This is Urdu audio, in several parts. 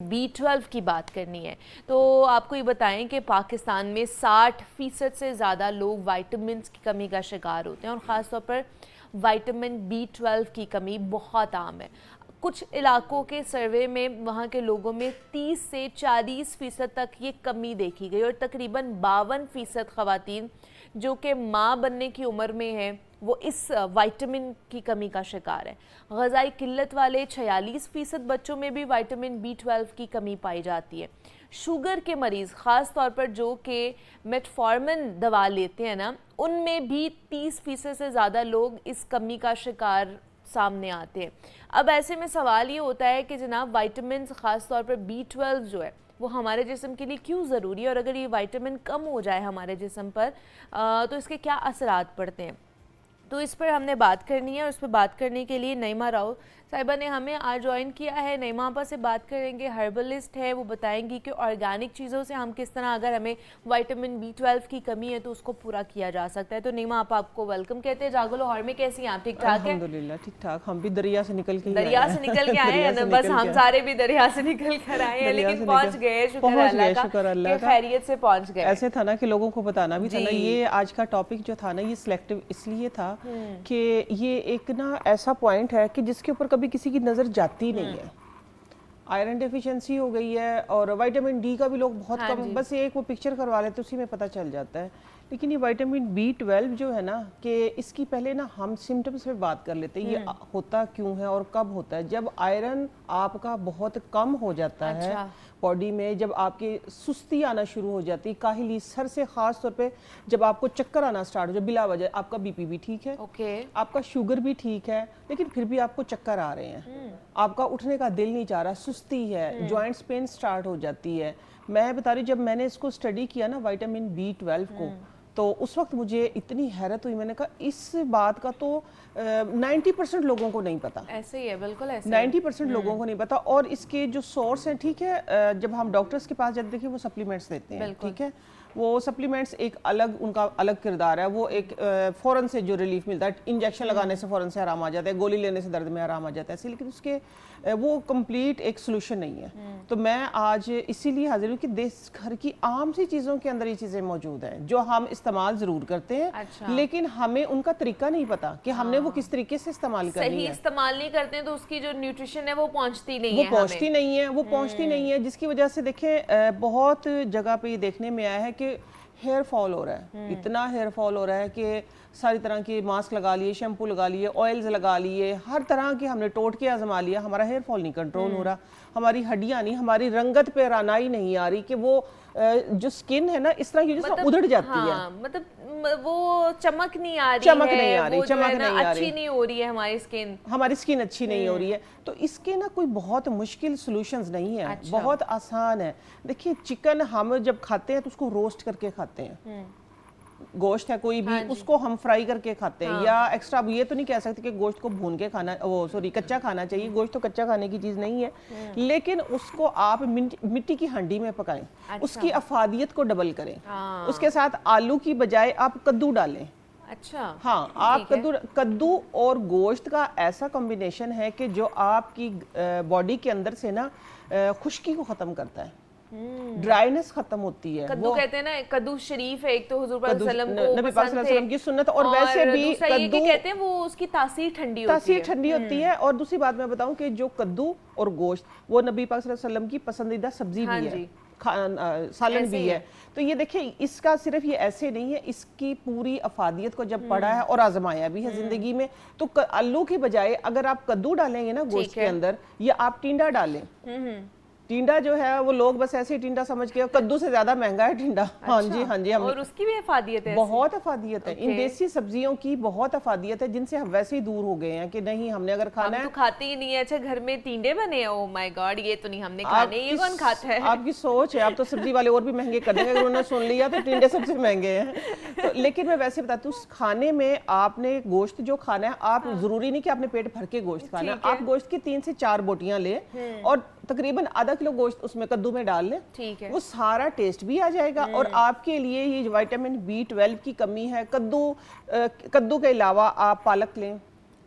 B12 کی بات کرنی ہے تو آپ کو یہ بتائیں کہ پاکستان میں 60% سے زیادہ لوگ وائٹامنس کی کمی کا شکار ہوتے ہیں اور خاص طور پر وائٹامن B12 کی کمی بہت عام ہے۔ کچھ علاقوں کے سروے میں وہاں کے لوگوں میں 30 سے 40% تک یہ کمی دیکھی گئی اور تقریباً 52% خواتین جو کہ ماں بننے کی عمر میں ہیں وہ اس وائٹامن کی کمی کا شکار ہے۔ غذائی قلت والے 46% بچوں میں بھی وائٹامن B12 کی کمی پائی جاتی ہے۔ شوگر کے مریض خاص طور پر جو کہ میٹفارمن دوا لیتے ہیں نا، ان میں بھی 30% سے زیادہ لوگ اس کمی کا شکار سامنے آتے ہیں۔ اب ایسے میں سوال یہ ہوتا ہے کہ جناب وائٹامنز خاص طور پر B12 جو ہے وہ ہمارے جسم کے لیے کیوں ضروری ہے، اور اگر یہ وائٹامن کم ہو جائے ہمارے جسم پر تو اس کے کیا اثرات پڑتے ہیں، تو اس پر ہم نے بات کرنی ہے۔ اور اس پہ بات کرنے کے لیے نعیمہ راؤ صاحبہ نے ہمیں آج جوائن کیا ہے۔ نعیمہ آپا سے بات کریں گے، ہربلسٹ ہے، وہ بتائیں گی کہ آرگینک چیزوں سے ہم کس طرح اگر ہمیں وائٹامن B12 کی کمی ہے تو اس کو پورا کیا جا سکتا ہے۔ تو نعیمہ آپا آپ کو ویلکم کہتے ہیں جاگو لاہور میں، کیسی ہیں آپ؟ ٹھیک ٹھاک ہیں؟ الحمدللہ ٹھیک ٹھاک، ہم بھی دریا سے نکل کے آئے ہیں، بس ہم سارے بھی دریا سے نکل کر آئے ہیں، لیکن پہنچ گئے، شکر اللہ کا خیریت سے پہنچ گئے۔ ایسے تھا نا کہ لوگوں کو بتانا بھی تھا نا، یہ آج کا ٹاپک جو تھا نا یہ سلیکٹیو اس لیے تھا کہ یہ ایک نا ایسا پوائنٹ ہے کہ جس کے اوپر کبھی کسی کی نظر جاتی نہیں ہے۔ آئرن ڈیفیشنسی ہو گئی ہے اور وائٹامن ڈی کا بھی لوگ بہت کم، بس ایک وہ پکچر کروا لیتے اسی میں پتہ چل جاتا ہے۔ لیکن یہ وائٹامن B12 جو ہے نا کہ اس کی پہلے نا ہم سمٹمز پہ بات کر لیتے ہیں، یہ ہوتا کیوں ہے اور کب ہوتا ہے۔ جب آئرن آپ کا بہت کم ہو جاتا ہے باڈی میں، جب آپ کی سستی آنا شروع ہو جاتی، کاہلی، سر سے خاص طور پہ جب آپ کو چکر آنا سٹارٹ ہو جائے بلا وجہ، آپ کا بی پی بھی ٹھیک ہے، آپ کا شوگر بھی ٹھیک ہے، لیکن پھر بھی آپ کو چکر آ رہے ہیں، آپ کا اٹھنے کا دل نہیں چاہ رہا، سستی ہے، جوائنٹس پین سٹارٹ ہو جاتی ہے۔ میں بتا رہی ہوں جب میں نے اس کو اسٹڈی کیا نا وائٹامن B12 کو، تو اس وقت مجھے اتنی حیرت ہوئی، میں نے کہا اس بات کا تو 90% لوگوں کو نہیں پتا، ایسے ہی ہے، بالکل ایسے 90% لوگوں کو نہیں پتا۔ اور اس کے جو سورس ہیں، ٹھیک ہے، جب ہم ڈاکٹرز کے پاس جاتے دیکھیں وہ سپلیمنٹس دیتے ہیں، ٹھیک ہے، وہ سپلیمنٹس ایک الگ ان کا الگ کردار ہے، وہ ایک فوراً سے جو ریلیف ملتا ہے، انجیکشن لگانے سے فوراً سے آرام آ جاتا ہے، گولی لینے سے درد میں آرام آ جاتا ہے ایسے، لیکن اس کے وہ کمپلیٹ ایک سلوشن نہیں ہے۔ تو میں آج اسی لیے حاضر ہوں کہ دیس گھر کی عام سی چیزوں کے اندر یہ چیزیں موجود ہیں جو ہم استعمال ضرور کرتے ہیں، لیکن ہمیں ان کا طریقہ نہیں پتا کہ ہم نے وہ کس طریقے سے استعمال کرنی ہے۔ صحیح استعمال نہیں کرتے ہیں تو اس کی جو نیوٹریشن ہے وہ پہنچتی نہیں ہے، وہ پہنچتی نہیں ہے، جس کی وجہ سے دیکھیں بہت جگہ پہ یہ دیکھنے میں آیا ہے کہ ہیئر فال ہو رہا ہے، اتنا ہیئر فال ہو رہا ہے کہ ساری طرح کے ماسک لگا لیے، شیمپو لگا لیے، آئلز لگا لیے، ہر طرح کے ہم نے ٹوٹ کے آزما لیا، ہمارا ہیئر فال نہیں کنٹرول ہو رہا، ہماری ہڈیاں نہیں، ہماری رنگت پہ رانائی نہیں آ رہی کہ وہ جو سکن ہے نا اس طرح کی جس طرح ادھڑ جاتی ہے، مطلب وہ چمک نہیں آ رہی ہے، چمک نہیں آ رہی، اچھی نہیں ہو رہی ہے ہماری سکن اچھی نہیں ہو رہی ہے۔ تو اس کے نا کوئی بہت مشکل سلوشنز نہیں ہے، بہت آسان ہے۔ دیکھیں چکن ہم جب کھاتے ہیں تو اس کو روسٹ کر کے کھاتے ہیں، گوشت ہے کوئی بھی اس کو ہم فرائی کر کے کھاتے ہیں، یا ایکسٹرا یہ تو نہیں کہہ سکتے کہ گوشت کو بھون کے کھانا، کچا کھانا چاہیے، گوشت تو کچا کھانے کی چیز نہیں ہے، لیکن اس کو آپ مٹی کی ہانڈی میں پکائیں، اس کی افادیت کو ڈبل کریں، اس کے ساتھ آلو کی بجائے آپ کدو ڈالیں۔ اچھا ہاں، آپ کدو اور گوشت کا ایسا کمبینیشن ہے کہ جو آپ کی باڈی کے اندر سے نا خشکی کو ختم کرتا ہے، ڈرائینس ختم ہوتی ہے۔ کدو کہتے ہیں نا، کدو شریف ہے ایک تو حضور پاک صلی اللہ علیہ وسلم کو نبی پاک صلی اللہ علیہ وسلم کی سنت، اور ویسے بھی کدو کہتے ہیں وہ اس کی تاثیر ٹھنڈی ہوتی ہے۔ اور دوسری بات میں بتاؤں کہ جو کدو اور گوشت وہ نبی پاک صلی اللہ علیہ وسلم کی پسندیدہ سبزی بھی ہے، سالن بھی ہے۔ تو یہ دیکھیں اس کا صرف یہ ایسے نہیں ہے، اس کی پوری افادیت کو جب پڑھا ہے اور آزمایا بھی ہے زندگی میں، تو آلو کی بجائے اگر آپ کدو ڈالیں گے نا گوشت کے اندر، یا آپ ٹینڈا ڈالیں، ٹینڈا جو ہے وہ لوگ بس ایسے ہی ٹینڈا سمجھ کے، کدو سے زیادہ مہنگا ہے ٹینڈا۔ ہاں جی، اور اس کی بھی افادیت ہے، بہت افادیت ہے، ان دیسی سبزیوں کی بہت افادیت ہے جن سے ہم ویسے ہی دور ہو گئے ہیں کہ نہیں ہم نے اگر کھانا ہے، ہم تو کھاتے ہی نہیں ہے۔ اچھا گھر میں ٹینڈے بنے، او مائی گاڈ، یہ تو نہیں ہم نے کھانے، یہ کون کھاتا ہے؟ آپ کی سوچ ہے، آپ تو سبزی والے اور بھی مہنگے کر دیں گے، اگر انہوں نے سن لیا تو ٹینڈے سب سے مہنگے ہیں۔ لیکن میں ویسے بتاتی ہوں، کھانے میں آپ نے گوشت جو کھانا ہے، آپ ضروری نہیں کہ آپ نے پیٹ بھر کے گوشت کھانا ہے، آپ گوشت کی 3 سے 4 بوٹیاں لیں اور تقریباً آدھا کلو گوشت اس میں کدو میں ڈال لیں، وہ سارا ٹیسٹ بھی آ جائے گا، اور آپ کے لیے یہ وائٹامن B12 کی کمی ہے۔ کدو کے علاوہ آپ پالک لیں،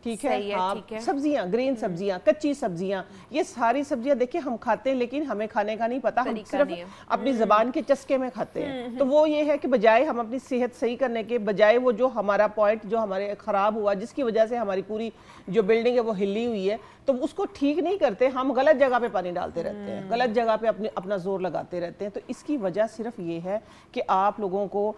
ٹھیک ہے سبزیاں گرین سبزیاں کچی سبزیاں یہ ساری سبزیاں دیکھیں ہم کھاتے ہیں لیکن ہمیں کھانے کا نہیں پتا ہم صرف اپنی زبان کے چسکے میں کھاتے ہیں تو وہ یہ ہے کہ بجائے ہم اپنی صحت صحیح کرنے کے بجائے وہ جو ہمارا پوائنٹ جو ہمارے خراب ہوا جس کی وجہ سے ہماری پوری جو بلڈنگ ہے وہ ہلی ہوئی ہے تو اس کو ٹھیک نہیں کرتے ہم غلط جگہ پہ پانی ڈالتے رہتے ہیں غلط جگہ پہ اپنا زور لگاتے رہتے ہیں تو اس کی وجہ صرف یہ ہے کہ آپ لوگوں کو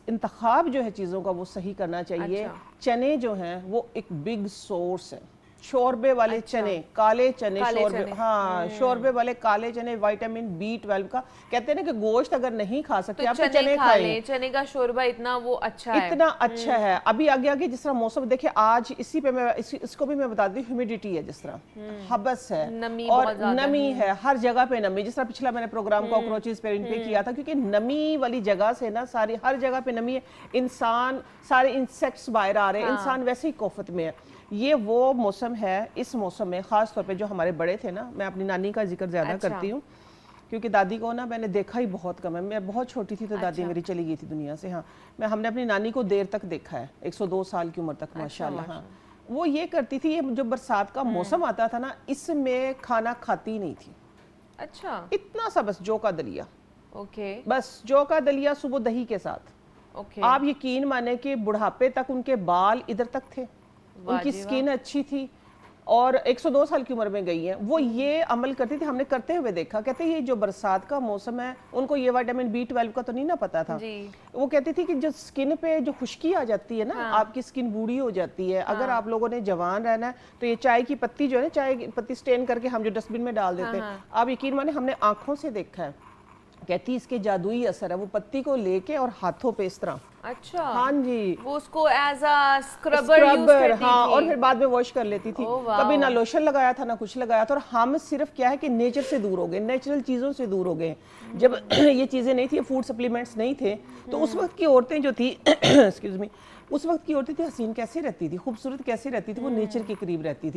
انتخاب جو ہے چیزوں کا وہ صحیح کرنا چاہیے چنے جو ہیں وہ ایک بگ سورس ہے شوربے والے چنے کالے چنے شوربے ہاں شوربے والے کالے چنے وائٹامن B12 کا کہتے ہیں نا کہ گوشت اگر نہیں کھا سکتے آپ چنے کھائیں چنے کا شوربہ اتنا وہ اچھا ہے اتنا اچھا ہے ابھی آگے جس طرح موسم دیکھیں آج اسی پہ میں اس کو بھی میں بتا دی ہیومیڈیٹی ہے جس طرح حبس ہے اور نمی ہے ہر جگہ پہ نمی جس طرح پچھلا میں نے پروگرام کاکروچز پہ ان پہ کیا تھا کیونکہ نمی والی جگہ سے نا ساری ہر جگہ پہ نمی ہے انسان سارے انسیکٹس باہر آ رہے ہیں انسان ویسے ہی کوفت میں ہے یہ وہ موسم ہے اس موسم میں خاص طور پہ جو ہمارے بڑے تھے نا میں اپنی نانی کا ذکر زیادہ کرتی ہوں کیونکہ دادی کو نا میں نے دیکھا ہی بہت کم ہے میں بہت چھوٹی تھی تو دادی میری چلی گئی تھی دنیا سے ہم نے اپنی نانی کو دیر تک دیکھا ہے 102 سال کی عمر تک ماشاءاللہ ہاں وہ یہ کرتی تھی یہ جو برسات کا موسم آتا تھا نا اس میں کھانا کھاتی نہیں تھی اچھا اتنا سا بس جو کا دلیا اوکے بس جو کا دلیا صبح دہی کے ساتھ آپ یقین مانے کہ بڑھاپے تک ان کے بال ادھر تک تھے ان کی سکین اچھی تھی اور 102 سال کی عمر میں گئی ہیں وہ یہ عمل کرتی تھی ہم نے کرتے ہوئے دیکھا کہتے ہیں یہ جو برسات کا موسم ہے ان کو یہ وائٹامن B12 کا تو نہیں نہ پتا تھا وہ کہتی تھی کہ جو سکن پہ جو خشکی آ جاتی ہے نا آپ کی سکن بوڑھی ہو جاتی ہے اگر آپ لوگوں نے جوان رہنا ہے تو یہ چائے کی پتی جو ہے نا چائے کی پتی سٹین کر کے ہم جو ڈسٹ بن میں ڈال دیتے ہیں آپ یقین مانے ہم نے آنکھوں سے دیکھا ہے کہتی اس کے جادوئی اثر ہے وہ پتی کو لے کے اور ہاتھوں پہ اس طرح اچھا ہاں جی وہ اس کو ایز اے اسکربر یوز کرتی تھی ہاں اور پھر بعد میں واش کر لیتی تھی کبھی نہ لوشن لگایا تھا نہ کچھ لگایا تھا اور ہم صرف کیا ہے کہ نیچر سے دور ہو گئے نیچرل چیزوں سے دور ہو گئے جب یہ چیزیں نہیں تھی فوڈ سپلیمنٹس نہیں تھے تو اس وقت کی عورتیں جو تھی ایکسکیوز می اس وقت کی عورتیں تھی حسین کیسے رہتی تھی خوبصورت کیسے رہتی تھی وہ نیچر کے قریب رہتی تھی